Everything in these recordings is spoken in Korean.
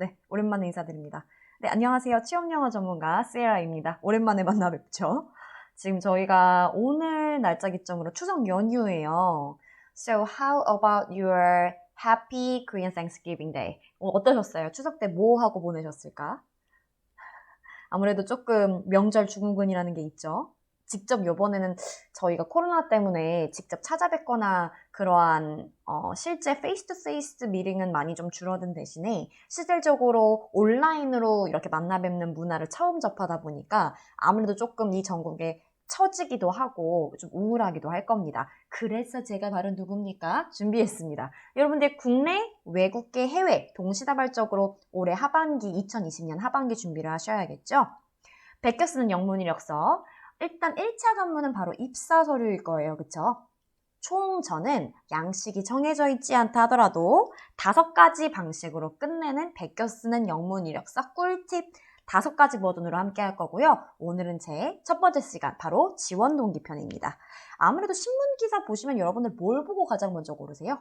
네, 오랜만에 인사드립니다. 네, 안녕하세요. 취업영어 전문가 세라입니다. 오랜만에 만나 뵙죠. 지금 저희가 오늘 날짜 기점으로 추석 연휴예요. So how about your happy Korean Thanksgiving Day? 어떠셨어요? 추석 때 뭐 하고 보내셨을까? 아무래도 조금 명절 주근근이라는 게 있죠. 직접 요번에는 저희가 코로나 때문에 직접 찾아뵙거나 그러한 실제 페이스 투 페이스 미팅은 많이 좀 줄어든 대신에 실질적으로 온라인으로 이렇게 만나 뵙는 문화를 처음 접하다 보니까 아무래도 조금 이 전국에 처지기도 하고 좀 우울하기도 할 겁니다. 그래서 제가 바로 누굽니까? 준비했습니다. 여러분들 국내, 외국계, 해외 동시다발적으로 올해 하반기 2020년 하반기 준비를 하셔야겠죠? 베껴 쓰는 영문 이력서. 일단 1차 관문은 바로 입사 서류일 거예요. 그쵸? 총 저는 양식이 정해져 있지 않다 하더라도 5가지 방식으로 끝내는 베껴 쓰는 영문 이력서 꿀팁 5가지 버전으로 함께 할 거고요. 오늘은 제 첫 번째 시간 바로 지원 동기 편입니다. 아무래도 신문 기사 보시면 여러분들 뭘 보고 가장 먼저 고르세요?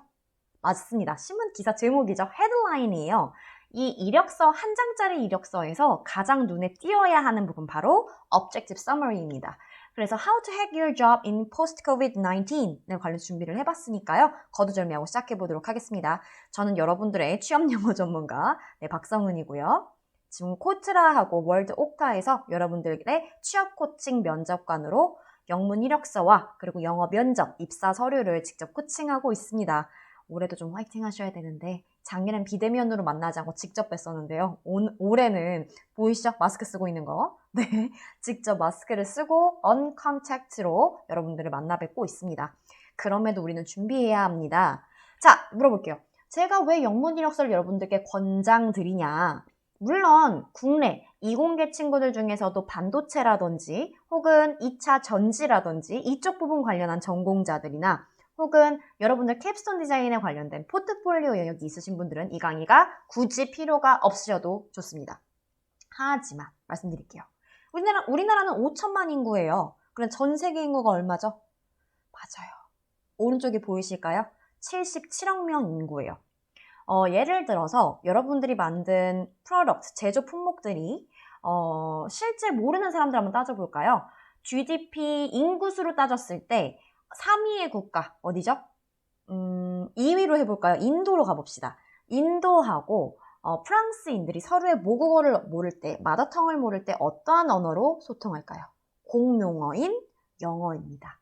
맞습니다. 신문 기사 제목이죠. 헤드라인이에요. 이 이력서, 한 장짜리 이력서에서 가장 눈에 띄어야 하는 부분 바로 Objective Summary입니다. 그래서 How to hack your job in post-COVID-19에 관련 준비를 해봤으니까요. 거두절미하고 시작해보도록 하겠습니다. 저는 여러분들의 취업영어 전문가 박성은이고요. 지금 코트라하고 월드 옥타에서 여러분들의 취업 코칭 면접관으로 영문 이력서와 그리고 영어 면접, 입사 서류를 직접 코칭하고 있습니다. 올해도 좀 화이팅 하셔야 되는데 작년엔 비대면으로 만나지 않고 직접 뵀었는데요. 올해는 보이시죠? 마스크 쓰고 있는 거. 네, 직접 마스크를 쓰고 언컨택트로 여러분들을 만나 뵙고 있습니다. 그럼에도 우리는 준비해야 합니다. 자, 물어볼게요. 제가 왜 영문 이력서를 여러분들께 권장드리냐? 물론 국내 이공계 친구들 중에서도 반도체라든지 혹은 2차 전지라든지 이쪽 부분 관련한 전공자들이나 혹은 여러분들 캡스톤 디자인에 관련된 포트폴리오 영역이 있으신 분들은 이 강의가 굳이 필요가 없으셔도 좋습니다. 하지만 말씀드릴게요. 우리나라는 5천만 인구예요. 그럼 전 세계 인구가 얼마죠? 맞아요. 오른쪽에 보이실까요? 77억 명 인구예요. 예를 들어서 여러분들이 만든 프로덕트, 제조 품목들이 실제 모르는 사람들 한번 따져볼까요? GDP 인구수로 따졌을 때 3위의 국가 어디죠? 2위로 해볼까요? 인도로 가봅시다. 인도하고 프랑스인들이 서로의 모국어를 모를 때, 마더텅을 모를 때 어떠한 언어로 소통할까요? 공용어인 영어입니다.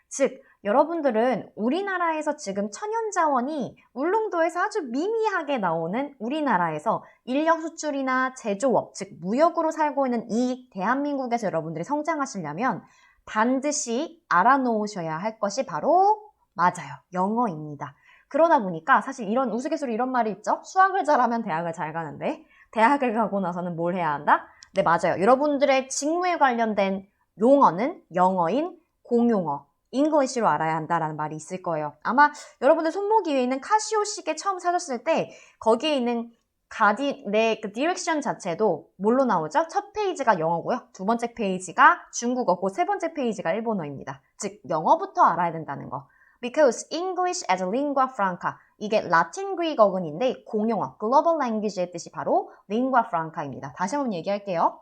즉, 여러분들은 우리나라에서 지금 천연자원이 울릉도에서 아주 미미하게 나오는 우리나라에서 인력 수출이나 제조업, 즉 무역으로 살고 있는 이 대한민국에서 여러분들이 성장하시려면 반드시 알아놓으셔야 할 것이 바로 맞아요. 영어입니다. 그러다 보니까 사실 이런 우스갯소리 이런 말이 있죠. 수학을 잘하면 대학을 잘 가는데 대학을 가고 나서는 뭘 해야 한다? 네, 맞아요. 여러분들의 직무에 관련된 용어는 영어인 공용어, 잉글리시로 알아야 한다라는 말이 있을 거예요. 아마 여러분들 손목 위에 있는 카시오 시계 처음 사셨을 때 거기에 있는 그 디렉션 자체도 뭘로 나오죠? 첫 페이지가 영어고요. 두 번째 페이지가 중국어고 세 번째 페이지가 일본어입니다. 즉 영어부터 알아야 된다는 거. Because English as a lingua franca 이게 라틴 그릭 어근인데 공용어, 글로벌 랭귀지의 뜻이 바로 lingua franca입니다. 다시 한번 얘기할게요.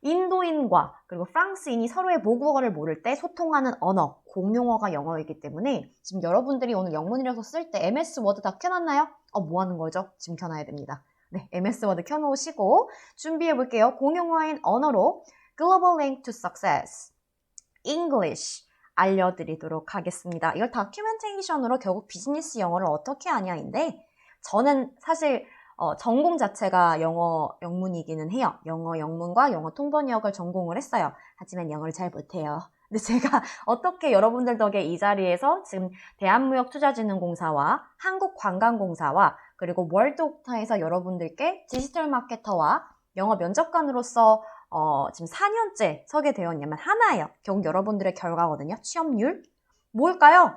인도인과 그리고 프랑스인이 서로의 모국어를 모를 때 소통하는 언어, 공용어가 영어이기 때문에 지금 여러분들이 오늘 영문 이력서 쓸 때 MS 워드 다 켜놨나요? 뭐 하는 거죠? 지금 켜놔야 됩니다. 네, MS 워드 켜놓으시고 준비해 볼게요. 공용어인 언어로 Global Link to Success, English 알려드리도록 하겠습니다. 이걸 다큐멘테이션으로 결국 비즈니스 영어를 어떻게 하냐인데 저는 사실 전공 자체가 영어 영문이기는 해요. 영어 영문과 영어 통번역을 전공을 했어요. 하지만 영어를 잘 못해요. 근데 제가 어떻게 여러분들 덕에 이 자리에서 지금 대한무역투자진흥공사와 한국관광공사와 그리고 월드옥타에서 여러분들께 디지털 마케터와 영어 면접관으로서 지금 4년째 서게 되었냐면 하나예요. 결국 여러분들의 결과거든요. 취업률. 뭘까요?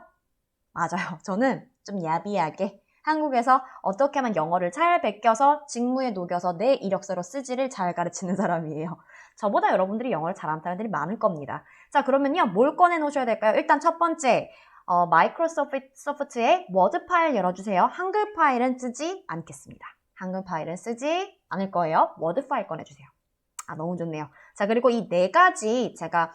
맞아요. 저는 좀 야비하게 한국에서 어떻게 하면 영어를 잘 베껴서 직무에 녹여서 내 이력서로 쓰지를 잘 가르치는 사람이에요. 저보다 여러분들이 영어를 잘하는 사람들이 많을 겁니다. 자, 그러면요. 뭘 꺼내놓으셔야 될까요? 일단 첫 번째, 마이크로소프트의 워드 파일 열어주세요. 한글 파일은 쓰지 않겠습니다. 한글 파일은 쓰지 않을 거예요. 워드 파일 꺼내주세요. 아, 너무 좋네요. 자, 그리고 이 네 가지 제가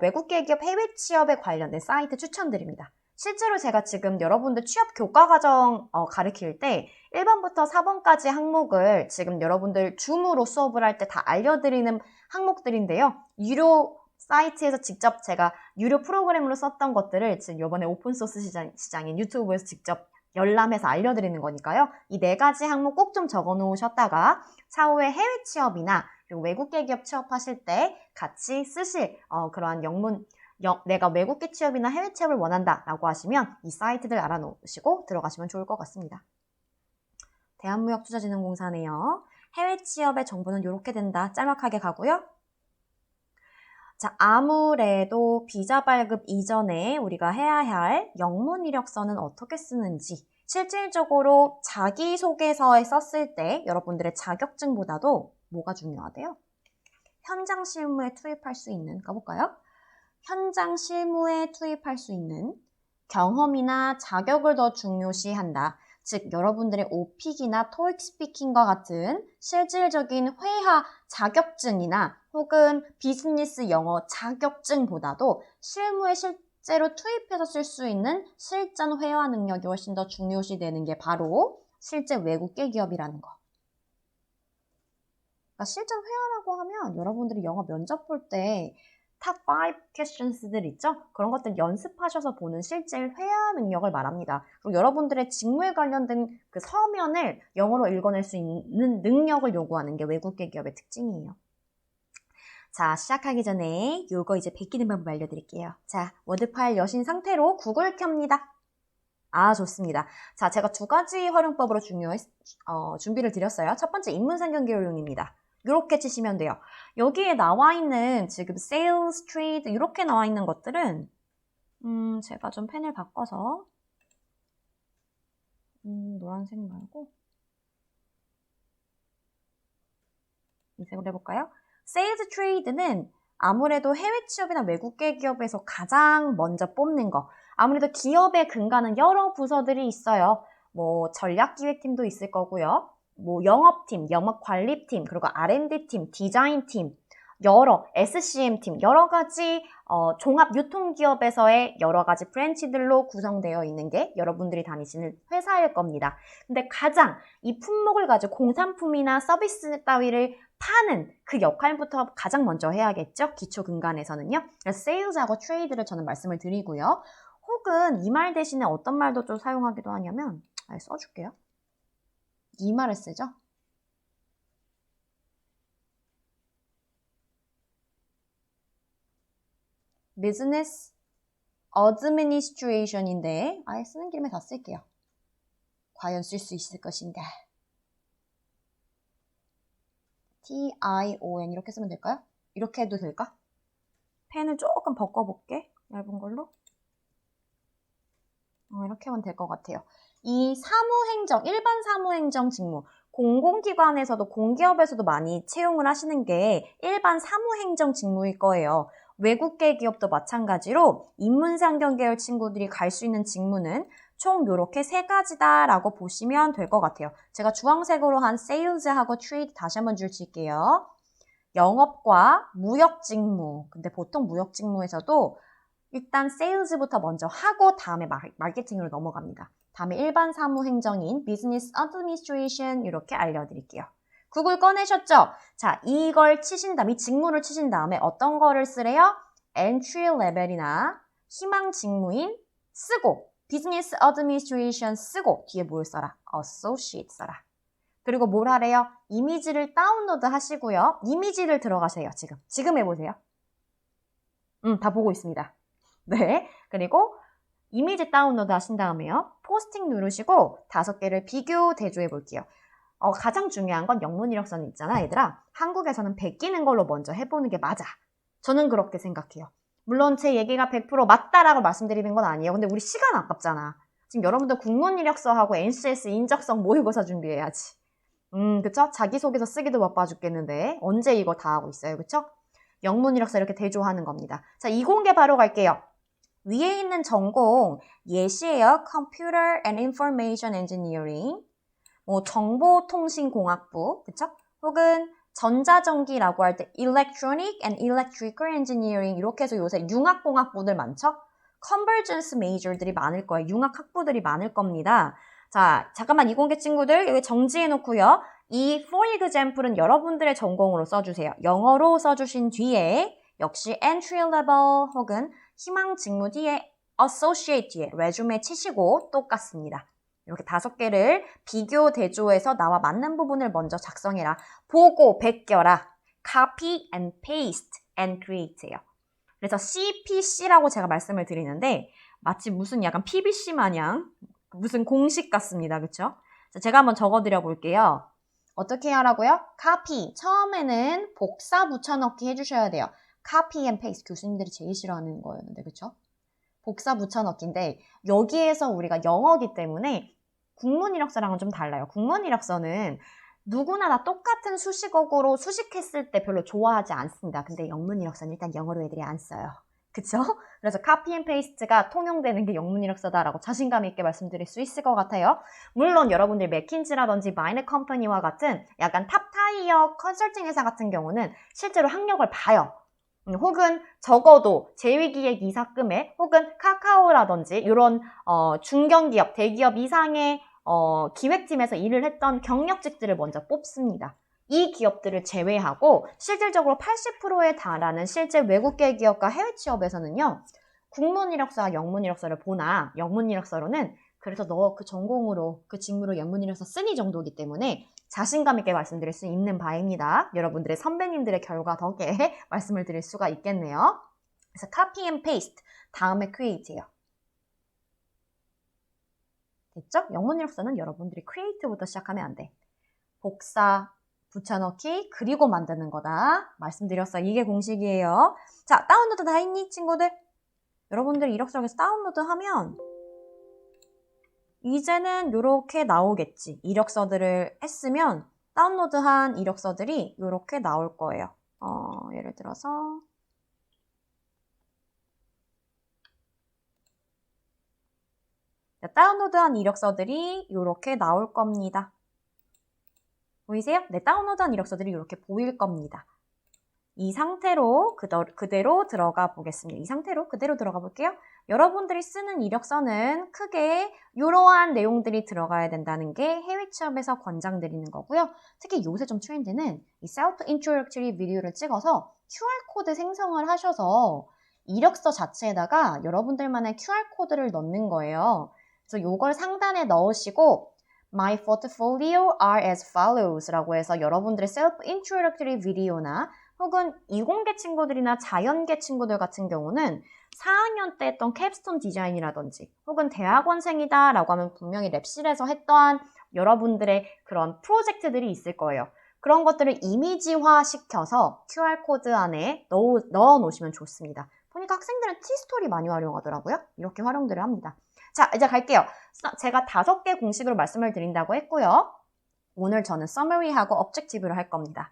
외국계 기업 해외 취업에 관련된 사이트 추천드립니다. 실제로 제가 지금 여러분들 취업 교과 과정 가르칠 때 1번부터 4번까지 항목을 지금 여러분들 줌으로 수업을 할 때 다 알려드리는 항목들인데요. 유료 사이트에서 직접 제가 유료 프로그램으로 썼던 것들을 지금 이번에 오픈소스 시장인 유튜브에서 직접 열람해서 알려드리는 거니까요. 이 네 가지 항목 꼭 좀 적어 놓으셨다가 차후에 해외 취업이나 그리고 외국계 기업 취업하실 때 같이 쓰실 그러한 영문 내가 외국계 취업이나 해외 취업을 원한다 라고 하시면 이 사이트들 알아놓으시고 들어가시면 좋을 것 같습니다. 대한무역투자진흥공사네요. 해외 취업의 정보는 이렇게 된다. 짤막하게 가고요. 자, 아무래도 비자 발급 이전에 우리가 해야 할 영문 이력서는 어떻게 쓰는지 실질적으로 자기소개서에 썼을 때 여러분들의 자격증보다도 뭐가 중요하대요? 현장 실무에 투입할 수 있는, 가볼까요? 현장 실무에 투입할 수 있는 경험이나 자격을 더 중요시한다. 즉, 여러분들의 오픽이나 토익 스피킹과 같은 실질적인 회화 자격증이나 혹은 비즈니스 영어 자격증보다도 실무에 실제로 투입해서 쓸 수 있는 실전 회화 능력이 훨씬 더 중요시되는 게 바로 실제 외국계 기업이라는 거. 그러니까 실전 회화라고 하면 여러분들이 영어 면접 볼 때 탑 5 questions들 있죠? 그런 것들 연습하셔서 보는 실제 회화 능력을 말합니다. 그리고 여러분들의 직무에 관련된 그 서면을 영어로 읽어낼 수 있는 능력을 요구하는 게 외국계 기업의 특징이에요. 자, 시작하기 전에 요거 이제 베끼는 방법 알려드릴게요. 자, 워드 파일 여신 상태로 구글 켭니다. 아, 좋습니다. 자, 제가 두 가지 활용법으로 준비를 드렸어요. 첫 번째, 인문상경계열용입니다. 이렇게 치시면 돼요. 여기에 나와 있는 지금 sales, trade 이렇게 나와 있는 것들은 제가 좀 펜을 바꿔서 노란색 말고 이 색으로 해볼까요? sales, trade는 아무래도 해외 취업이나 외국계 기업에서 가장 먼저 뽑는 거. 아무래도 기업의 근간은 여러 부서들이 있어요. 뭐 전략기획팀도 있을 거고요. 뭐 영업팀, 영업관리팀, 그리고 R&D팀, 디자인팀, 여러 SCM팀, 여러 가지 종합유통기업에서의 여러 가지 브랜치들로 구성되어 있는 게 여러분들이 다니시는 회사일 겁니다. 근데 가장 이 품목을 가지고 공산품이나 서비스 따위를 파는 그 역할부터 가장 먼저 해야겠죠? 기초 근간에서는요. 그래서 세일즈하고 트레이드를 저는 말씀을 드리고요. 혹은 이 말 대신에 어떤 말도 좀 사용하기도 하냐면 써줄게요. 이 말을 쓰죠. Business Administration인데 아예 쓰는 김에 다 쓸게요. 과연 쓸 수 있을 것인가? T-I-O-N 이렇게 쓰면 될까요? 이렇게 해도 될까? 펜을 조금 바꿔볼게. 얇은 걸로. 이렇게 하면 될 것 같아요. 이 사무행정, 일반 사무행정 직무, 공공기관에서도 공기업에서도 많이 채용을 하시는 게 일반 사무행정 직무일 거예요. 외국계 기업도 마찬가지로 인문상경 계열 친구들이 갈 수 있는 직무는 총 이렇게 세 가지다라고 보시면 될 것 같아요. 제가 주황색으로 한 세일즈하고 트레이드 다시 한번 줄칠게요. 영업과 무역 직무. 근데 보통 무역 직무에서도 일단 세일즈부터 먼저 하고 다음에 마케팅으로 넘어갑니다. 다음에 일반 사무행정인 비즈니스 어드미니스트레이션 이렇게 알려드릴게요. 구글 꺼내셨죠? 자, 이걸 치신 다음에 이 직무를 치신 다음에 어떤 거를 쓰래요? entry level이나 희망 직무인 쓰고 비즈니스 어드미니스트레이션 쓰고 뒤에 뭘 써라? associate 써라. 그리고 뭘 하래요? 이미지를 다운로드 하시고요. 이미지를 들어가세요. 지금 해보세요. 다 보고 있습니다. 네, 그리고 이미지 다운로드 하신 다음에요. 포스팅 누르시고 5개를 비교 대조해 볼게요. 가장 중요한 건 영문 이력서는 있잖아, 얘들아. 한국에서는 베끼는 걸로 먼저 해보는 게 맞아. 저는 그렇게 생각해요. 물론 제 얘기가 100% 맞다라고 말씀드리는 건 아니에요. 근데 우리 시간 아깝잖아. 지금 여러분들 국문 이력서하고 NCS 인적성 모의고사 준비해야지. 그쵸? 자기소개서 쓰기도 바빠 죽겠는데 언제 이거 다 하고 있어요, 그쵸? 영문 이력서 이렇게 대조하는 겁니다. 자, 이공계 바로 갈게요. 위에 있는 전공 예시예요. Computer and Information Engineering. 뭐 정보통신공학부, 그쵸? 혹은 전자전기라고 할 때 Electronic and Electrical Engineering 이렇게 해서 요새 융합공학부들 많죠? Convergence major들이 많을 거예요. 융합학부들이 많을 겁니다. 자, 잠깐만 이공계 친구들 여기 정지해 놓고요. 이 for example은 여러분들의 전공으로 써주세요. 영어로 써주신 뒤에 역시 entry level 혹은 희망 직무 뒤에 associate 뒤에 resume 치시고 똑같습니다. 이렇게 5개를 비교 대조해서 나와 맞는 부분을 먼저 작성해라. 보고 베껴라. copy and paste and create예요. 그래서 CPC라고 제가 말씀을 드리는데 마치 무슨 약간 PBC 마냥 무슨 공식 같습니다. 그쵸? 제가 한번 적어드려 볼게요. 어떻게 하라고요? copy. 처음에는 복사 붙여넣기 해주셔야 돼요. copy and paste. 교수님들이 제일 싫어하는 거였는데, 그쵸? 복사 붙여넣기인데 여기에서 우리가 영어기 때문에 국문 이력서랑은 좀 달라요. 국문 이력서는 누구나 다 똑같은 수식어구로 수식했을 때 별로 좋아하지 않습니다. 근데 영문 이력서는 일단 영어로 애들이 안 써요. 그쵸? 그래서 copy and paste가 통용되는 게 영문 이력서다라고 자신감 있게 말씀드릴 수 있을 것 같아요. 물론 여러분들 맥킨지라든지 마이너 컴퍼니와 같은 약간 탑타이어 컨설팅 회사 같은 경우는 실제로 학력을 봐요. 혹은 적어도 제위기획 이사금에 혹은 카카오라든지 이런 중견기업, 대기업 이상의 기획팀에서 일을 했던 경력직들을 먼저 뽑습니다. 이 기업들을 제외하고 실질적으로 80%에 달하는 실제 외국계 기업과 해외 취업에서는요. 국문 이력서와 영문 이력서를 보나 영문 이력서로는 그래서 너 그 전공으로 그 직무로 영문 이력서 쓰니 정도이기 때문에 자신감 있게 말씀드릴 수 있는 바입니다. 여러분들의 선배님들의 결과 덕에 말씀을 드릴 수가 있겠네요. 그래서 copy and paste 다음에 create예요. 됐죠? 영문 이력서는 여러분들이 create부터 시작하면 안 돼. 복사, 붙여넣기, 그리고 만드는 거다. 말씀드렸어요. 이게 공식이에요. 자, 다운로드 다 했니, 친구들? 여러분들 이력서에서 다운로드 하면 이제는 이렇게 나오겠지. 이력서들을 했으면 다운로드한 이력서들이 이렇게 나올 거예요. 예를 들어서 다운로드한 이력서들이 이렇게 나올 겁니다. 보이세요? 네, 다운로드한 이력서들이 이렇게 보일 겁니다. 이 상태로 그대로 들어가 보겠습니다. 이 상태로 그대로 들어가 볼게요. 여러분들이 쓰는 이력서는 크게 이러한 내용들이 들어가야 된다는 게 해외 취업에서 권장드리는 거고요. 특히 요새 좀 트렌드는 이 셀프 인트로덕터리 비디오를 찍어서 QR코드 생성을 하셔서 이력서 자체에다가 여러분들만의 QR코드를 넣는 거예요. 그래서 이걸 상단에 넣으시고 My portfolio are as follows 라고 해서 여러분들의 셀프 인트로덕터리 비디오나 혹은 이공계 친구들이나 자연계 친구들 같은 경우는 4학년 때 했던 캡스톤 디자인이라든지 혹은 대학원생이다 라고 하면 분명히 랩실에서 했던 여러분들의 그런 프로젝트들이 있을 거예요. 그런 것들을 이미지화 시켜서 QR코드 안에 넣어 놓으시면 좋습니다. 보니까 학생들은 티스토리 많이 활용하더라고요. 이렇게 활용들을 합니다. 자, 이제 갈게요. 제가 5개 공식으로 말씀을 드린다고 했고요. 오늘 저는 서머리하고 objective를 할 겁니다.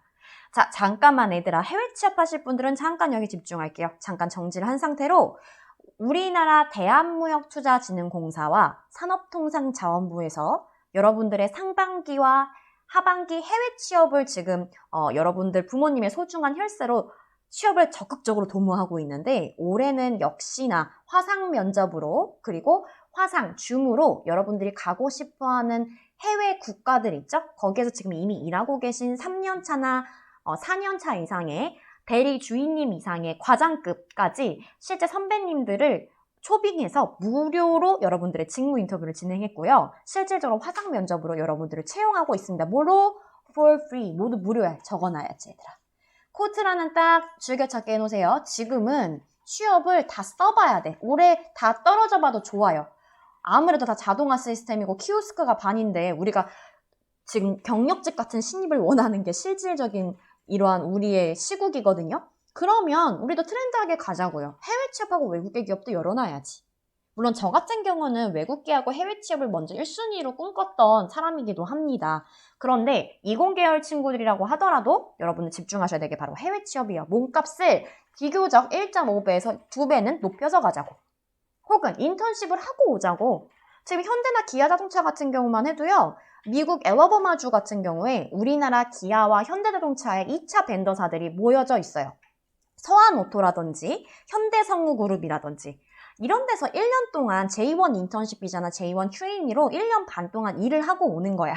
자, 잠깐만 얘들아. 해외 취업하실 분들은 잠깐 여기 집중할게요. 잠깐 정지를 한 상태로 우리나라 대한무역투자진흥공사와 산업통상자원부에서 여러분들의 상반기와 하반기 해외 취업을 지금 여러분들 부모님의 소중한 혈세로 취업을 적극적으로 도모하고 있는데 올해는 역시나 화상 면접으로 그리고 화상, 줌으로 여러분들이 가고 싶어하는 해외 국가들 있죠? 거기에서 지금 이미 일하고 계신 3년차나 4년차 이상의 대리 주인님 이상의 과장급까지 실제 선배님들을 초빙해서 무료로 여러분들의 직무 인터뷰를 진행했고요. 실질적으로 화상 면접으로 여러분들을 채용하고 있습니다. 뭐로? For free. 모두 무료야. 적어놔야지 얘들아. 코트라는 딱 즐겨찾기 해놓으세요. 지금은 취업을 다 써봐야 돼. 올해 다 떨어져 봐도 좋아요. 아무래도 다 자동화 시스템이고 키오스크가 반인데 우리가 지금 경력직 같은 신입을 원하는 게 실질적인 이러한 우리의 시국이거든요. 그러면 우리도 트렌드하게 가자고요. 해외 취업하고 외국계 기업도 열어놔야지. 물론 저 같은 경우는 외국계하고 해외 취업을 먼저 1순위로 꿈꿨던 사람이기도 합니다. 그런데 이공계열 친구들이라고 하더라도 여러분은 집중하셔야 되게 바로 해외 취업이에요. 몸값을 비교적 1.5배에서 2배는 높여서 가자고. 혹은 인턴십을 하고 오자고. 지금 현대나 기아자동차 같은 경우만 해도요. 미국 엘러버마주 같은 경우에 우리나라 기아와 현대자동차의 2차 벤더사들이 모여져 있어요. 서한오토라든지 현대성우그룹이라든지 이런 데서 1년 동안 J1 인턴십 비자나 J1 트레이니로 1년 반 동안 일을 하고 오는 거야.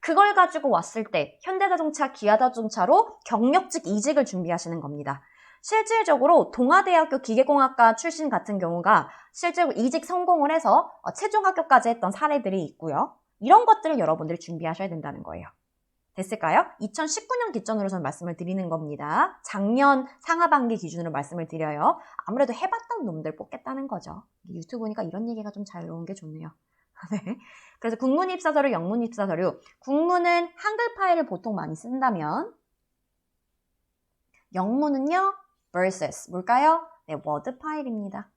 그걸 가지고 왔을 때 현대자동차, 기아자동차로 경력직 이직을 준비하시는 겁니다. 실질적으로 동아대학교 기계공학과 출신 같은 경우가 실제로 이직 성공을 해서 최종 합격까지 했던 사례들이 있고요. 이런 것들을 여러분들이 준비하셔야 된다는 거예요. 됐을까요? 2019년 기준으로 저는 말씀을 드리는 겁니다. 작년 상하반기 기준으로 말씀을 드려요. 아무래도 해봤던 놈들 뽑겠다는 거죠. 유튜브니까 이런 얘기가 좀 자유로운 게 좋네요. 네. 그래서 국문 입사서류, 영문 입사서류. 국문은 한글 파일을 보통 많이 쓴다면 영문은요, versus 뭘까요? 네, 워드 파일입니다.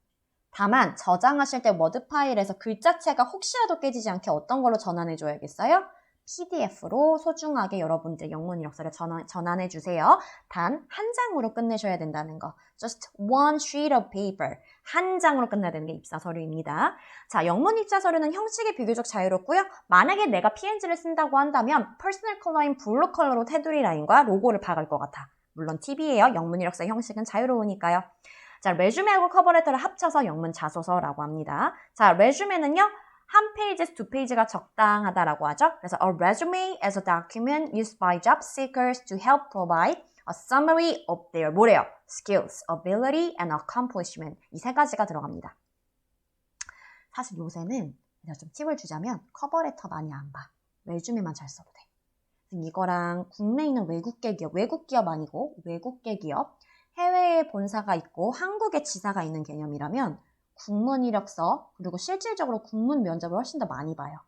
다만 저장하실 때 워드 파일에서 글자체가 혹시라도 깨지지 않게 어떤 걸로 전환해 줘야겠어요? PDF로 소중하게 여러분들 영문 이력서를 전환해 주세요. 단 한 장으로 끝내셔야 된다는 거. Just one sheet of paper. 한 장으로 끝나야 되는 게 입사 서류입니다. 자, 영문 입사 서류는 형식이 비교적 자유롭고요. 만약에 내가 PNG를 쓴다고 한다면 퍼스널 컬러인 블루 컬러로 테두리 라인과 로고를 박을 것 같아. 물론 팁이에요. 영문 이력서 형식은 자유로우니까요. 자, 레주메하고 커버레터를 합쳐서 영문 자소서라고 합니다. 자, 레주메는요. 한 페이지에서 두 페이지가 적당하다라고 하죠. 그래서 a resume is a document used by job seekers to help provide a summary of their 뭐래요? skills, ability, and accomplishment. 이 세 가지가 들어갑니다. 사실 요새는 내가 좀 팁을 주자면 커버레터 많이 안 봐. 레주메만 잘 써도 돼. 이거랑 국내에 있는 외국계 기업, 외국 기업 아니고 외국계 기업, 해외에 본사가 있고 한국에 지사가 있는 개념이라면 국문 이력서 그리고 실질적으로 국문 면접을 훨씬 더 많이 봐요.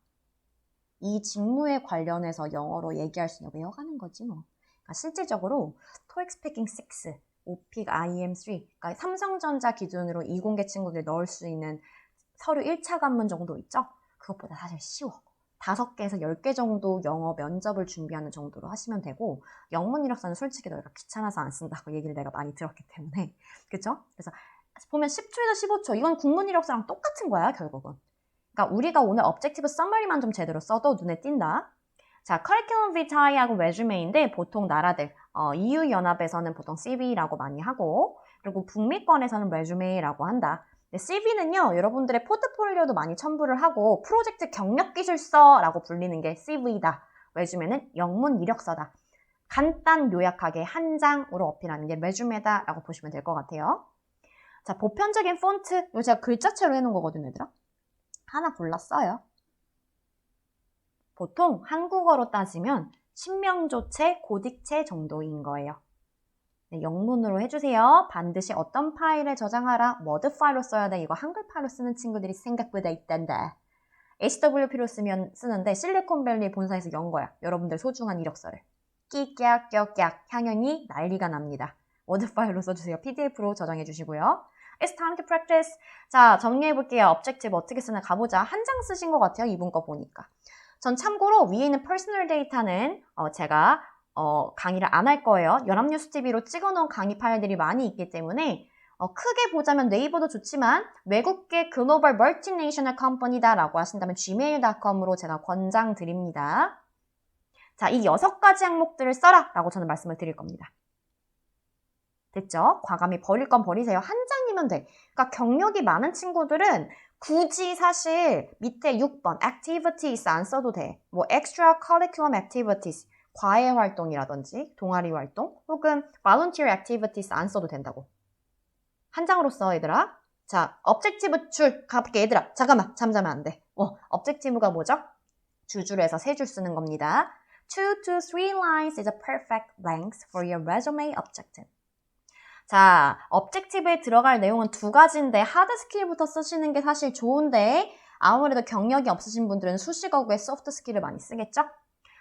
이 직무에 관련해서 영어로 얘기할 수 있는 외워가는 거지 뭐. 그러니까 실질적으로 TOEIC 스피킹 6, OPIC IM3, 그러니까 삼성전자 기준으로 이공계 친구들 넣을 수 있는 서류 1차 관문 정도 있죠? 그것보다 사실 쉬워. 5개에서 10개 정도 영어 면접을 준비하는 정도로 하시면 되고 영문 이력서는 솔직히 너희가 귀찮아서 안 쓴다고 얘기를 내가 많이 들었기 때문에 그쵸? 그래서 보면 10초에서 15초 이건 국문 이력서랑 똑같은 거야 결국은. 그러니까 우리가 오늘 objective summary만 좀 제대로 써도 눈에 띈다. 자, curriculum vitae하고 resume인데 보통 나라들 EU 연합에서는 보통 CV라고 많이 하고 그리고 북미권에서는 resume라고 한다. CV는요, 여러분들의 포트폴리오도 많이 첨부를 하고 프로젝트 경력기술서라고 불리는 게 CV다. 레주메는 영문 이력서다. 간단 요약하게 한 장으로 어필하는 게 레주메다라고 보시면 될 것 같아요. 자, 보편적인 폰트, 이거 제가 글자체로 해놓은 거거든요, 얘들아. 하나 골랐어요. 보통 한국어로 따지면 신명조체, 고딕체 정도인 거예요. 네, 영문으로 해주세요. 반드시 어떤 파일에 저장하라. 워드 파일로 써야 돼. 이거 한글 파일로 쓰는 친구들이 생각보다 있단다. HWP로 쓰는데 실리콘밸리 본사에서 연 거야. 여러분들 소중한 이력서를. 끼깍껴깍 향연이 난리가 납니다. 워드 파일로 써주세요. PDF로 저장해 주시고요. It's time to practice. 자, 정리해 볼게요. objective 어떻게 쓰나 가보자. 한 장 쓰신 것 같아요. 이분 거 보니까. 전 참고로 위에 있는 personal data는 제가 강의를 안 할 거예요. 연합뉴스TV로 찍어놓은 강의 파일들이 많이 있기 때문에 크게 보자면 네이버도 좋지만 외국계 글로벌 멀티내셔널 컴퍼니다 라고 하신다면 gmail.com으로 제가 권장드립니다. 자, 이 6가지 항목들을 써라 라고 저는 말씀을 드릴 겁니다. 됐죠? 과감히 버릴 건 버리세요. 한 장이면 돼. 그러니까 경력이 많은 친구들은 굳이 사실 밑에 6번 activities 안 써도 돼. 뭐 extra curriculum activities 과외 활동이라든지 동아리 활동 혹은 volunteer activities 안 써도 된다고. 한 장으로 써 얘들아. 자, objective 줄 가볼게 얘들아. 잠깐만 잠자면 안 돼. objective가 뭐죠? 두 줄에서 세 줄 쓰는 겁니다. 2 to 3 lines is a perfect length for your resume objective. 자, objective에 들어갈 내용은 2가지인데 하드 스킬부터 쓰시는 게 사실 좋은데 아무래도 경력이 없으신 분들은 수식어구에 소프트 스킬을 많이 쓰겠죠?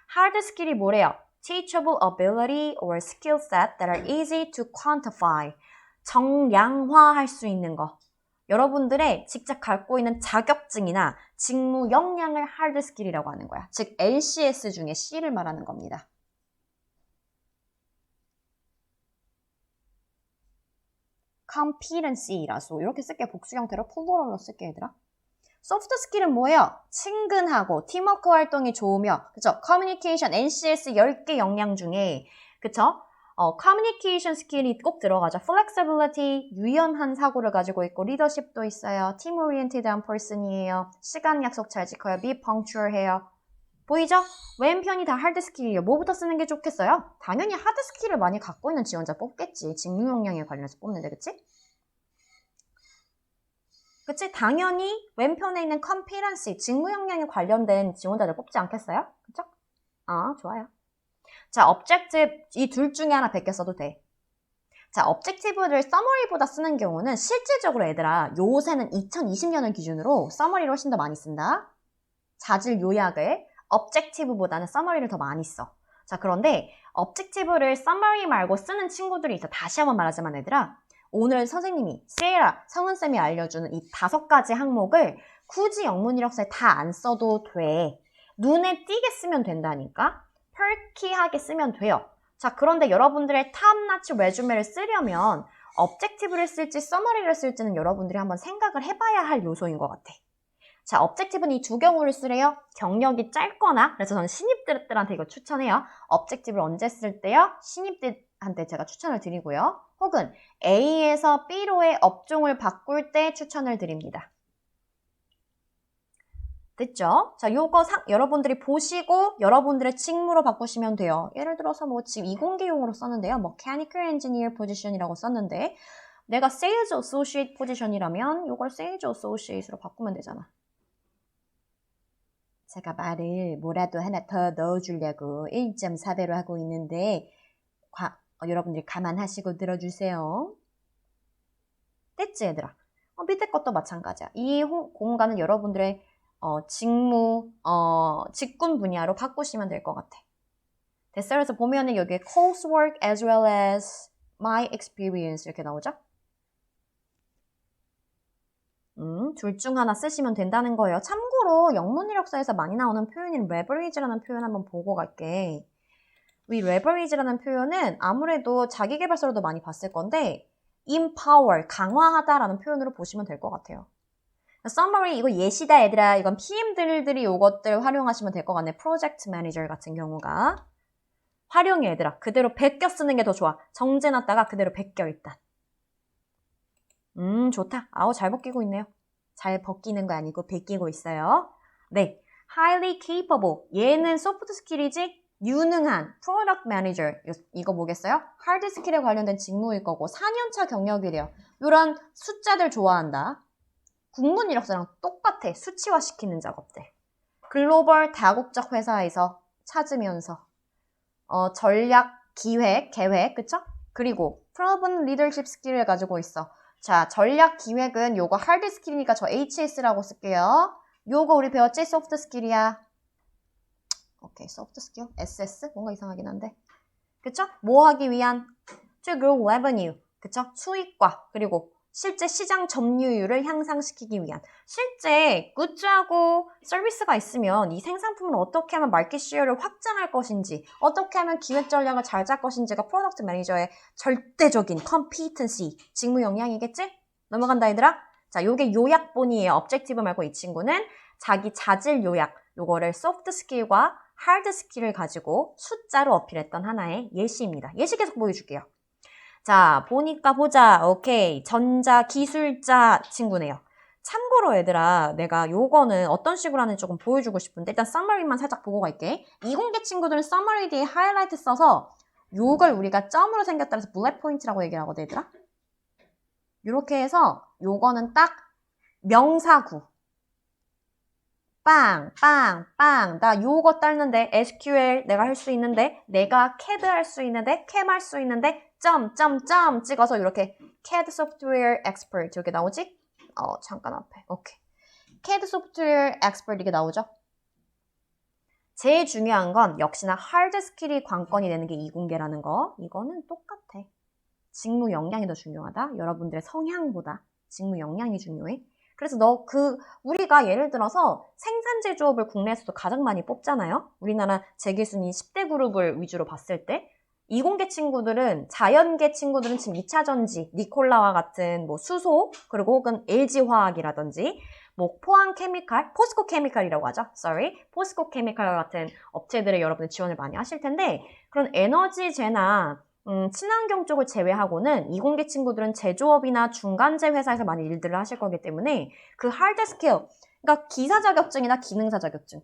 하드 스킬이 뭐래요? Teachable ability or skill set that are easy to quantify. 정량화할 수 있는 거. 여러분들의 직접 갖고 있는 자격증이나 직무 역량을 하드 스킬이라고 하는 거야. 즉 LCS 중에 C를 말하는 겁니다. competency라서 이렇게 쓸게 복수 형태로 플로럴로 쓸게 얘들아. 소프트 스킬은 뭐예요? 친근하고 팀워크 활동이 좋으며 그쵸? 커뮤니케이션, NCS 10개 역량 중에 그쵸? 커뮤니케이션 스킬이 꼭 들어가죠. flexibility, 유연한 사고를 가지고 있고 리더십도 있어요. 팀 오리엔티드한 person이에요. 시간 약속 잘 지켜요. be punctual해요. 보이죠? 왼편이 다 하드 스킬이에요. 뭐부터 쓰는 게 좋겠어요? 당연히 하드 스킬을 많이 갖고 있는 지원자 뽑겠지. 직무 역량에 관련해서 뽑는데 그치? 그치? 당연히 왼편에 있는 competency, 직무 역량에 관련된 지원자들 뽑지 않겠어요? 그쵸? 좋아요. 자, objective 이 둘 중에 하나 베껴 써도 돼. 자, objective를 summary보다 쓰는 경우는 실질적으로 얘들아 요새는 2020년을 기준으로 summary를 훨씬 더 많이 쓴다. 자질 요약을 objective보다는 summary를 더 많이 써. 자, 그런데 objective를 summary 말고 쓰는 친구들이 있어. 다시 한번 말하자면 얘들아 오늘 선생님이 세이라, 성은쌤이 알려주는 이 5가지 항목을 굳이 영문 이력서에 다 안 써도 돼. 눈에 띄게 쓰면 된다니까. perky하게 쓰면 돼요. 자, 그런데 여러분들의 탑나치 레주메를 쓰려면 objective를 쓸지 summary를 쓸지는 여러분들이 한번 생각을 해봐야 할 요소인 것 같아. 자, objective는 이 두 경우를 쓰래요. 경력이 짧거나 그래서 저는 신입들한테 이거 추천해요. objective를 언제 쓸 때요? 신입들한테 제가 추천을 드리고요. 혹은 A에서 B로의 업종을 바꿀 때 추천을 드립니다. 됐죠? 자, 요거 여러분들이 보시고 여러분들의 직무로 바꾸시면 돼요. 예를 들어서 뭐 지금 이공계용으로 썼는데요. Mechanical Engineer Position이라고 썼는데 내가 Sales Associate Position이라면 요걸 Sales Associate로 바꾸면 되잖아. 제가 말을 뭐라도 하나 더 넣어주려고 1.4배로 하고 있는데 여러분들이 감안하시고 들어주세요. 됐지 얘들아? 밑에 것도 마찬가지야. 이 공간은 여러분들의 직무, 직군 분야로 바꾸시면 될 것 같아. 됐어요? 그래서 보면은 여기에 coursework as well as my experience 이렇게 나오죠? 둘 중 하나 쓰시면 된다는 거예요. 참고로 영문 이력서에서 많이 나오는 표현인 leverage라는 표현 한번 보고 갈게. 이 leverage라는 표현은 아무래도 자기계발서로도 많이 봤을 건데 empower, 강화하다라는 표현으로 보시면 될 것 같아요. summary 이거 예시다 얘들아. 이건 PM들이 이것들 활용하시면 될 것 같네. project manager 같은 경우가. 활용해 얘들아. 그대로 베껴 쓰는 게 더 좋아. 정제놨다가 그대로 베껴 일단. 좋다. 잘 벗기고 있네요. 잘 벗기는 거 아니고 베끼고 있어요. 네. highly capable. 얘는 소프트 스킬이지 유능한 product manager. 이거 뭐겠어요? hard 스킬에 관련된 직무일 거고 4년차 경력이래요. 이런 숫자들 좋아한다. 국문 이력서랑 똑같아. 수치화시키는 작업들. 글로벌 다국적 회사에서 찾으면서 전략, 기획, 계획, 그쵸? 그리고 proven leadership 스킬을 가지고 있어. 자, 전략 기획은 요거 hard 스킬이니까 저 HS라고 쓸게요. 요거 우리 배웠지? soft 스킬이야. 오케이, soft 스킬, SS? 뭔가 이상하긴 한데. 그쵸? 뭐 하기 위한? to grow revenue. 그쵸? 수익과 그리고 실제 시장 점유율을 향상시키기 위한 실제 굿즈하고 서비스가 있으면 이 생산품을 어떻게 하면 마켓 시어를 확장할 것인지 어떻게 하면 기획 전략을 잘 짤 것인지가 프로덕트 매니저의 절대적인 competency, 직무 역량이겠지? 넘어간다 얘들아. 자, 요게 요약본이에요. objective 말고 이 친구는 자기 자질 요약, 요거를 soft skill과 hard skill을 가지고 숫자로 어필했던 하나의 예시입니다. 예시 계속 보여줄게요. 자, 보자. 오케이. 전자기술자 친구네요. 참고로 얘들아, 내가 요거는 어떤 식으로 하는지 조금 보여주고 싶은데 일단 summary만 살짝 보고 갈게. 이공계 친구들은 summary 뒤에 하이라이트 써서 요걸 우리가 점으로 생겼다 해서 bullet point라고 얘기를 하거든, 얘들아. 요렇게 해서 요거는 딱 명사구. 빵. 나 요거 따는데 SQL 내가 할 수 있는데 내가 CAD 할 수 있는데 CAM 할 수 있는데 점 찍어서 이렇게 CAD Software Expert 이렇게 나오지? 잠깐 앞에. 오케이. CAD Software Expert 이게 나오죠? 제일 중요한 건 역시나 하드 스킬이 관건이 되는 게 이공계라는 거. 이거는 똑같아. 직무 역량이 더 중요하다. 여러분들의 성향보다 직무 역량이 중요해. 그래서 우리가 예를 들어서 생산 제조업을 국내에서도 가장 많이 뽑잖아요. 우리나라 재계순위 10대 그룹을 위주로 봤을 때 이공계 친구들은 자연계 친구들은 지금 2차전지, 니콜라와 같은 뭐 수소 그리고 혹은 LG화학이라든지 뭐 포항 케미칼, 포스코 케미칼이라고 하죠. Sorry. 포스코 케미칼 같은 업체들에 여러분들 지원을 많이 하실 텐데 그런 에너지제나 친환경 쪽을 제외하고는 이공계 친구들은 제조업이나 중간재 회사에서 많이 일들을 하실 거기 때문에 그 하드 스킬, 그러니까 기사 자격증이나 기능사 자격증,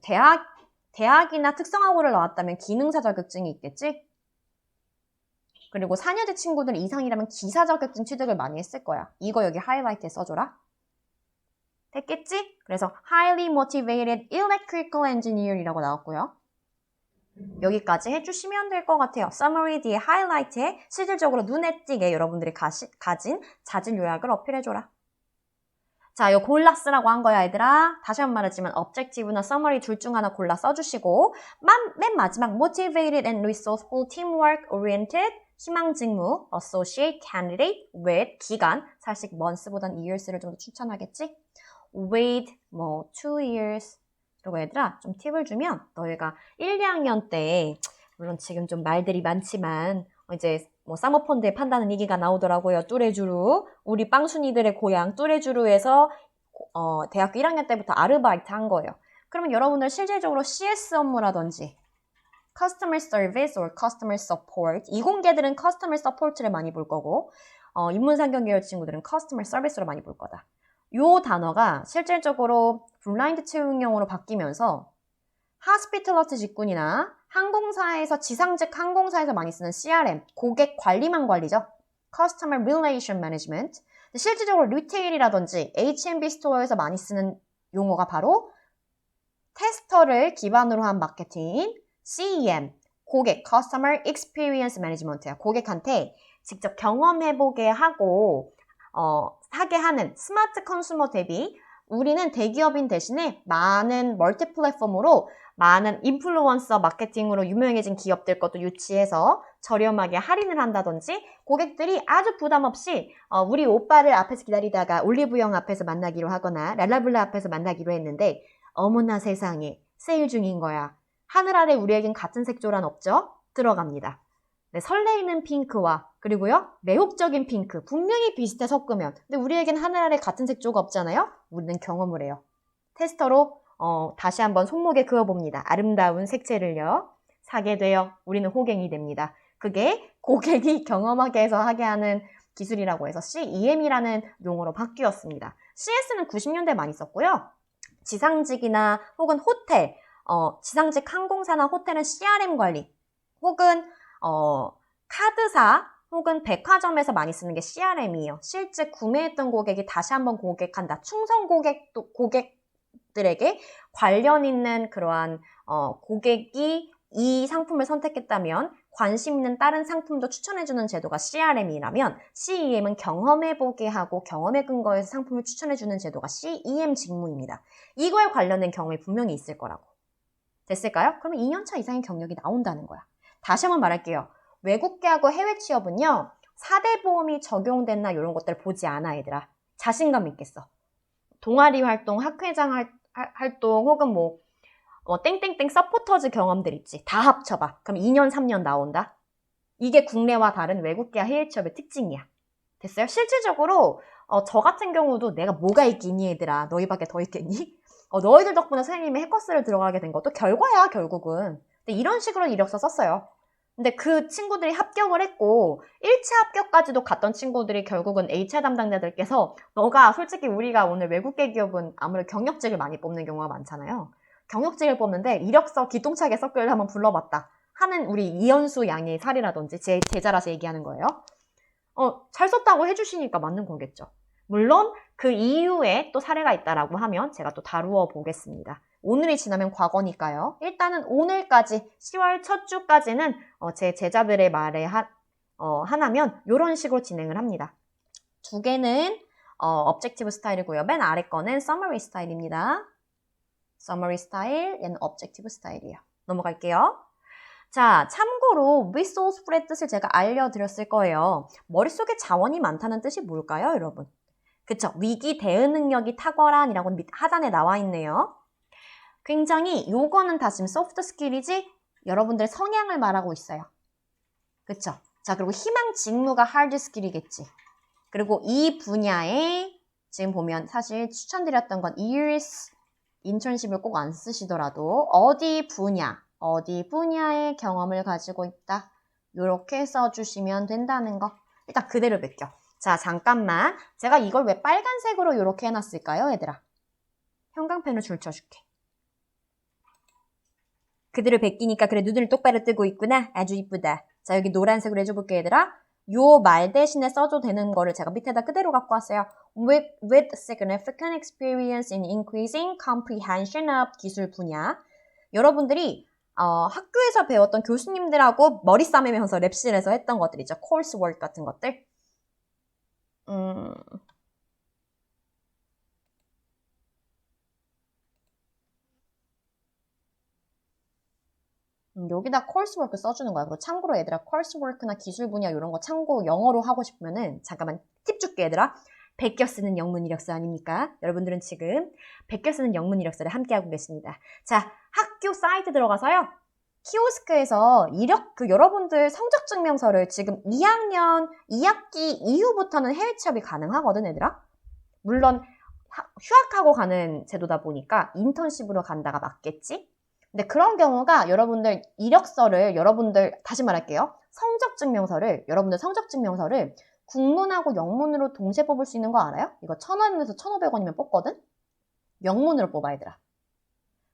대학이나 특성화고를 나왔다면 기능사 자격증이 있겠지? 그리고 4년제 친구들 이상이라면 기사 자격증 취득을 많이 했을 거야. 이거 여기 하이라이트에 써줘라. 됐겠지? 그래서 highly motivated electrical engineer이라고 나왔고요. 여기까지 해주시면 될 것 같아요. summary 뒤에 highlight에 실질적으로 눈에 띄게 여러분들이 가진 자질 요약을 어필해줘라. 자, 이거 골라 쓰라고 한 거야, 얘들아. 다시 한 번 말하지만 objective나 summary 둘 중 하나 골라 써주시고 맨 마지막 motivated and resourceful teamwork oriented 희망직무 associate candidate with 기간 사실 months보단 years를 좀 더 추천하겠지? with 2 years 그리고 얘들아 좀 팁을 주면 너희가 1, 2학년 때 물론 지금 좀 말들이 많지만 이제 사모펀드에 판다는 얘기가 나오더라고요. 뚜레쥬르 우리 빵순이들의 고향 뚜레쥬르에서 대학교 1학년 때부터 아르바이트 한 거예요. 그러면 여러분들 실질적으로 CS 업무라든지 Customer Service or Customer Support 이공계들은 Customer Support를 많이 볼 거고 인문상경 계열 친구들은 Customer Service로 많이 볼 거다. 요 단어가 실질적으로 블라인드 채용형으로 바뀌면서 하스피탈러스 직군이나 항공사에서 지상직 항공사에서 많이 쓰는 CRM, 고객 관리만 관리죠. Customer Relation Management. 실질적으로 리테일이라든지 H&B 스토어에서 많이 쓰는 용어가 바로 테스터를 기반으로 한 마케팅, CEM, 고객 Customer Experience Management야. 고객한테 직접 경험해보게 하고 하게 하는 스마트 컨슈머 대비 우리는 대기업인 대신에 많은 멀티 플랫폼으로 많은 인플루언서 마케팅으로 유명해진 기업들 것도 유치해서 저렴하게 할인을 한다든지 고객들이 아주 부담 없이 우리 오빠를 앞에서 기다리다가 올리브영 앞에서 만나기로 하거나 랄라블라 앞에서 만나기로 했는데 어머나 세상에 세일 중인 거야. 하늘 아래 우리에겐 같은 색조란 없죠? 들어갑니다. 네, 설레이는 핑크와 그리고요 매혹적인 핑크 분명히 비슷해 섞으면 근데 우리에겐 하늘 아래 같은 색조가 없잖아요. 우리는 경험을 해요. 테스터로 다시 한번 손목에 그어봅니다. 아름다운 색채를요 사게 되어 우리는 호갱이 됩니다. 그게 고객이 경험하게 해서 하게 하는 기술이라고 해서 CEM이라는 용어로 바뀌었습니다. CS는 90년대 많이 썼고요. 지상직이나 혹은 호텔 지상직 항공사나 호텔은 CRM 관리 혹은 카드사 혹은 백화점에서 많이 쓰는 게 CRM이에요. 실제 구매했던 고객이 다시 한번 고객한다. 충성 고객들에게 관련 있는 그러한 고객이 이 상품을 선택했다면 관심 있는 다른 상품도 추천해주는 제도가 CRM이라면 CEM은 경험해보게 하고 경험에 근거해서 상품을 추천해주는 제도가 CEM 직무입니다. 이거에 관련된 경험이 분명히 있을 거라고. 됐을까요? 그러면 2년차 이상의 경력이 나온다는 거야. 다시 한번 말할게요. 외국계하고 해외 취업은요. 4대 보험이 적용됐나 이런 것들 보지 않아 얘들아. 자신감 있겠어. 동아리 활동, 학회장 활동 혹은 땡땡땡 서포터즈 경험들 있지. 다 합쳐봐. 그럼 2년, 3년 나온다. 이게 국내와 다른 외국계와 해외 취업의 특징이야. 됐어요? 실질적으로 저 같은 경우도 내가 뭐가 있겠니 얘들아. 너희밖에 더 있겠니? 너희들 덕분에 선생님이 해커스를 들어가게 된 것도 결과야 결국은. 근데 이런 식으로 이력서 썼어요. 근데 그 친구들이 합격을 했고 1차 합격까지도 갔던 친구들이 결국은 HR 담당자들께서 너가 솔직히 우리가 오늘 외국계 기업은 아무래도 경력직을 많이 뽑는 경우가 많잖아요. 경력직을 뽑는데 이력서 기똥차게 섞을 한번 불러봤다 하는 우리 이현수 양의 사례라든지 제 제자라서 얘기하는 거예요. 잘 썼다고 해주시니까 맞는 거겠죠. 물론 그 이후에 또 사례가 있다라고 하면 제가 또 다루어 보겠습니다. 오늘이 지나면 과거니까요. 일단은 오늘까지 10월 첫 주까지는 제 제자들의 말에 하나면 이런 식으로 진행을 합니다. 두 개는 objective 스타일이고요. 맨 아래 거는 summary 스타일입니다. summary 스타일, 얘는 objective 스타일이에요. 넘어갈게요. 자, 참고로 resourceful의 뜻을 제가 알려드렸을 거예요. 머릿속에 자원이 많다는 뜻이 뭘까요, 여러분? 그쵸? 위기 대응 능력이 탁월한이라고 하단에 나와 있네요. 굉장히 요거는 다 지금 소프트 스킬이지 여러분들의 성향을 말하고 있어요. 그쵸? 자, 그리고 희망 직무가 하드 스킬이겠지. 그리고 이 분야의 지금 보면 사실 추천드렸던 건 years 인턴십을 꼭 안 쓰시더라도 어디 분야의 경험을 가지고 있다. 이렇게 써주시면 된다는 거. 일단 그대로 베껴. 자, 잠깐만. 제가 이걸 왜 빨간색으로 이렇게 해놨을까요, 얘들아? 형광펜으로 줄 쳐줄게. 그대로 베끼니까 그래 눈을 똑바로 뜨고 있구나. 아주 이쁘다. 자, 여기 노란색으로 해줘볼게, 얘들아. 요 말 대신에 써도 되는 거를 제가 밑에다 그대로 갖고 왔어요. With significant experience in increasing comprehension of 기술 분야. 여러분들이 학교에서 배웠던 교수님들하고 머리 싸매면서 랩실에서 했던 것들 있죠. coursework 같은 것들. 여기다 coursework 써주는 거야. 그리고 참고로 얘들아 coursework나 기술 분야 이런 거 참고 영어로 하고 싶으면은 잠깐만 팁 줄게 얘들아. 베껴 쓰는 영문 이력서 아닙니까? 여러분들은 지금 베껴 쓰는 영문 이력서를 함께하고 계십니다. 자, 학교 사이트 들어가서요. 키오스크에서 여러분들 성적 증명서를 지금 2학년 2학기 이후부터는 해외 취업이 가능하거든, 얘들아. 물론 휴학하고 가는 제도다 보니까 인턴십으로 간다가 맞겠지? 근데 그런 경우가 여러분들 이력서를 다시 말할게요. 여러분들 성적 증명서를 국문하고 영문으로 동시에 뽑을 수 있는 거 알아요? 이거 1,000원에서 1,500원이면 뽑거든? 영문으로 뽑아, 얘들아.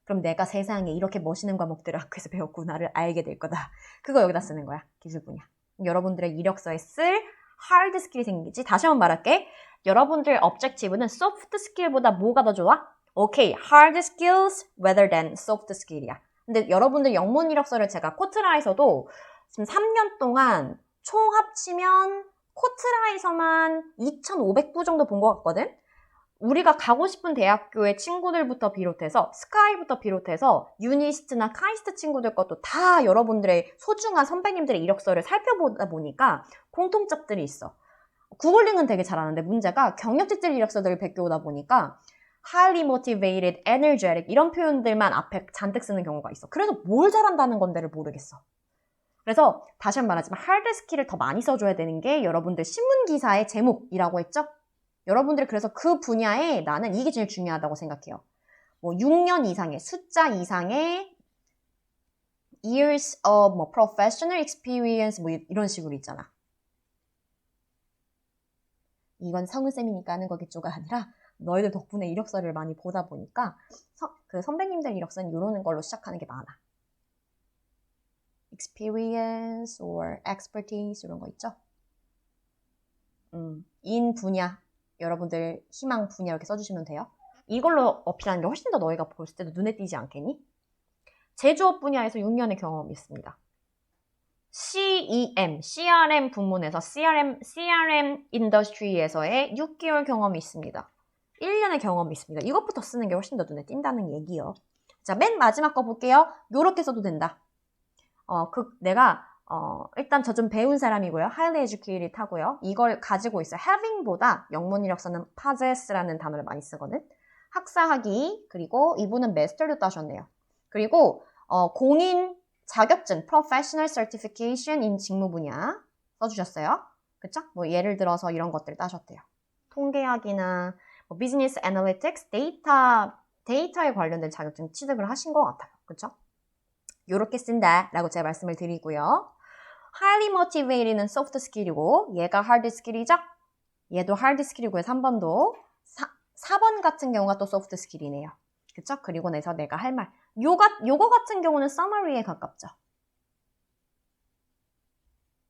그럼 내가 세상에 이렇게 멋있는 과목들을 학교에서 배웠구나를 알게 될 거다. 그거 여기다 쓰는 거야. 기술 분야. 여러분들의 이력서에 쓸 하드 스킬이 생기지. 다시 한번 말할게. 여러분들 objective는 soft skill보다 뭐가 더 좋아? 오케이, hard skills rather than soft skill이야. 근데 여러분들 영문 이력서를 제가 코트라에서도 지금 3년 동안 총 합치면 코트라에서만 2,500부 정도 본 것 같거든? 우리가 가고 싶은 대학교의 친구들부터 비롯해서 스카이부터 비롯해서 유니스트나 카이스트 친구들 것도 다 여러분들의 소중한 선배님들의 이력서를 살펴보다 보니까 공통점들이 있어. 구글링은 되게 잘하는데 문제가 경력직들 이력서들을 베껴오다 보니까 highly motivated, energetic 이런 표현들만 앞에 잔뜩 쓰는 경우가 있어. 그래서 뭘 잘한다는 건데를 모르겠어. 그래서 다시 한번 말하지만 hard skill을 더 많이 써줘야 되는 게 여러분들 신문기사의 제목이라고 했죠? 여러분들이 그래서 그 분야에 나는 이게 제일 중요하다고 생각해요. 뭐 6년 이상의, 숫자 이상의 years of professional experience 뭐 이런 식으로 있잖아. 이건 성은쌤이니까 하는 거겠죠가 아니라 너희들 덕분에 이력서를 많이 보다 보니까 그 선배님들 이력서는 이러는 걸로 시작하는 게 많아. experience or expertise 이런 거 있죠? in 분야, 여러분들 희망 분야 이렇게 써주시면 돼요. 이걸로 어필하는 게 훨씬 더 너희가 볼 때도 눈에 띄지 않겠니? 제조업 분야에서 6년의 경험이 있습니다. CRM 부문에서 CRM 인더스트리에서의 6개월 경험이 있습니다. 1년의 경험이 있습니다. 이것부터 쓰는 게 훨씬 더 눈에 띈다는 얘기요. 자, 맨 마지막 거 볼게요. 요렇게 써도 된다. 내가 일단 저 좀 배운 사람이고요. highly educated 하고요. 이걸 가지고 있어요. having보다 영문 이력서는 possess라는 단어를 많이 쓰거든. 학사학위, 그리고 이분은 마스터도 따셨네요. 그리고 공인 자격증, professional certification in 직무 분야 써주셨어요. 그쵸? 뭐 예를 들어서 이런 것들 따셨대요. 통계학이나 뭐 비즈니스 애널리틱스, 데이터에 관련된 자격증 취득을 하신 것 같아요. 그쵸? 요렇게 쓴다라고 제가 말씀을 드리고요. highly motivated는 soft skill이고 얘가 hard skill이죠? 얘도 hard skill이고요. 3번도 4번 같은 경우가 또 soft skill이네요. 그쵸? 그리고 나서 내가 할 말 요거 같은 경우는 summary에 가깝죠.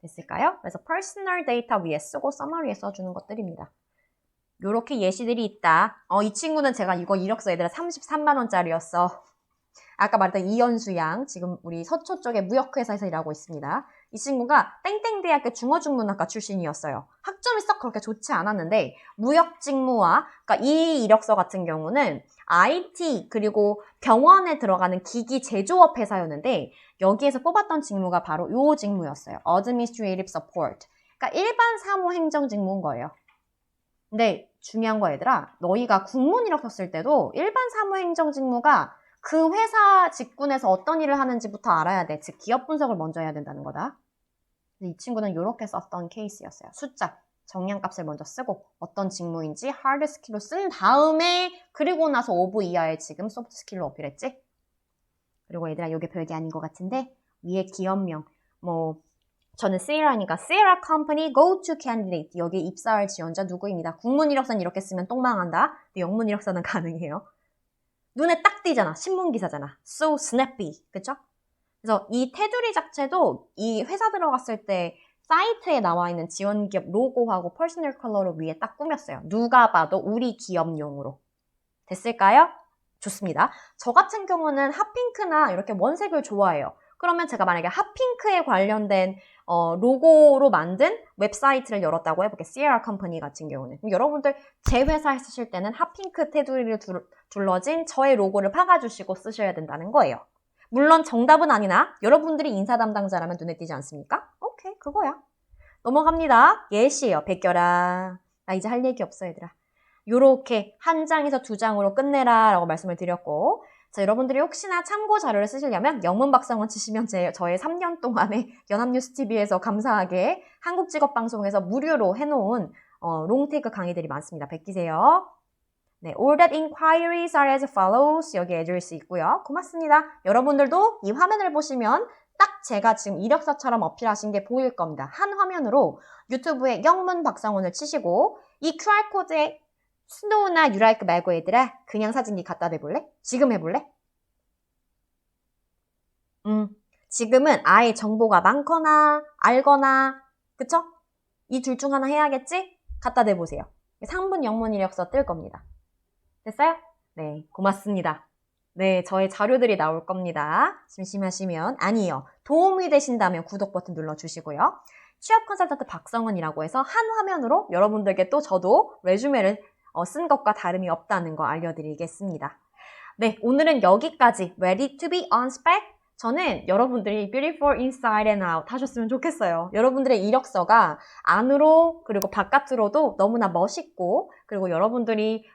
됐을까요? 그래서 personal data 위에 쓰고 summary에 써주는 것들입니다. 요렇게 예시들이 있다. 이 친구는 제가 이거 이력서 얘들아 33만원짜리였어. 아까 말했던 이연수 양, 지금 우리 서초 쪽에 무역회사에서 일하고 있습니다. 이 친구가 땡땡대학교 중어중문학과 출신이었어요. 학점이 썩 그렇게 좋지 않았는데 무역직무와, 그러니까 이 이력서 같은 경우는 IT 그리고 병원에 들어가는 기기 제조업 회사였는데 여기에서 뽑았던 직무가 바로 요 직무였어요. Administrative Support. 그러니까 일반 사무 행정 직무인 거예요. 근데 중요한 거 얘들아, 너희가 국문 이력서 쓸 때도 일반 사무 행정 직무가 그 회사 직군에서 어떤 일을 하는지부터 알아야 돼. 즉 기업 분석을 먼저 해야 된다는 거다. 이 친구는 이렇게 썼던 케이스였어요. 숫자. 정량값을 먼저 쓰고 어떤 직무인지 hard skill로 쓴 다음에 그리고 나서 5부 이하의 지금 soft skill로 어필했지? 그리고 얘들아 이게 별게 아닌 것 같은데 위에 기업명 저는 Sierra니까 Sierra Company Go to Candidate 여기 입사할 지원자 누구입니다. 국문 이력서는 이렇게 쓰면 똥망한다. 근데 영문 이력서는 가능해요. 눈에 딱 띄잖아. 신문기사잖아. So snappy. 그쵸? 그래서 이 테두리 자체도 이 회사 들어갔을 때 사이트에 나와 있는 지원기업 로고하고 퍼스널 컬러로 위에 딱 꾸몄어요. 누가 봐도 우리 기업용으로. 됐을까요? 좋습니다. 저 같은 경우는 핫핑크나 이렇게 원색을 좋아해요. 그러면 제가 만약에 핫핑크에 관련된 로고로 만든 웹사이트를 열었다고 해볼게요. Sierra Company 같은 경우는. 그럼 여러분들 제 회사에 쓰실 때는 핫핑크 테두리를 둘러진 저의 로고를 박아주시고 쓰셔야 된다는 거예요. 물론 정답은 아니나 여러분들이 인사 담당자라면 눈에 띄지 않습니까? 오케이, 그거야. 넘어갑니다. 예시예요. 베껴라. 나 이제 할 얘기 없어, 얘들아. 요렇게 한 장에서 두 장으로 끝내라 라고 말씀을 드렸고 자, 여러분들이 혹시나 참고 자료를 쓰시려면 영문 박사원 치시면 저의 3년 동안의 연합뉴스TV에서 감사하게 한국직업방송에서 무료로 해놓은 롱테이크 강의들이 많습니다. 베끼세요. 네, all that inquiries are as follows 여기 애드레스 있고요. 고맙습니다. 여러분들도 이 화면을 보시면 딱 제가 지금 이력서처럼 어필하신 게 보일 겁니다. 한 화면으로 유튜브에 영문 박사원을 치시고 이 QR코드에 스노우나 유라이크 말고 얘들아 그냥 사진기 갖다 대볼래? 지금 해볼래? 지금은 아예 정보가 많거나 알거나 그쵸? 이 둘 중 하나 해야겠지? 갖다 대보세요. 3분 영문 이력서 뜰 겁니다. 됐어요? 네, 고맙습니다. 네, 저의 자료들이 나올 겁니다. 심심하시면 아니요. 도움이 되신다면 구독 버튼 눌러주시고요. 취업 컨설턴트 박성은이라고 해서 한 화면으로 여러분들께 또 저도 레주메를 쓴 것과 다름이 없다는 거 알려드리겠습니다. 네, 오늘은 여기까지 Ready to be on spec? 저는 여러분들이 beautiful inside and out 하셨으면 좋겠어요. 여러분들의 이력서가 안으로 그리고 바깥으로도 너무나 멋있고 그리고 여러분들이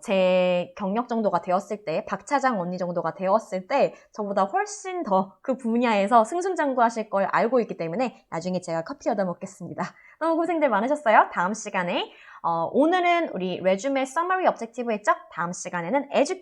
제 경력 정도가 되었을 때 박 차장 언니 정도가 되었을 때 저보다 훨씬 더 그 분야에서 승승장구하실 걸 알고 있기 때문에 나중에 제가 커피 얻어 먹겠습니다. 너무 고생들 많으셨어요. 다음 시간에 오늘은 우리 레주메 서머리 objective 했죠? 다음 시간에는 education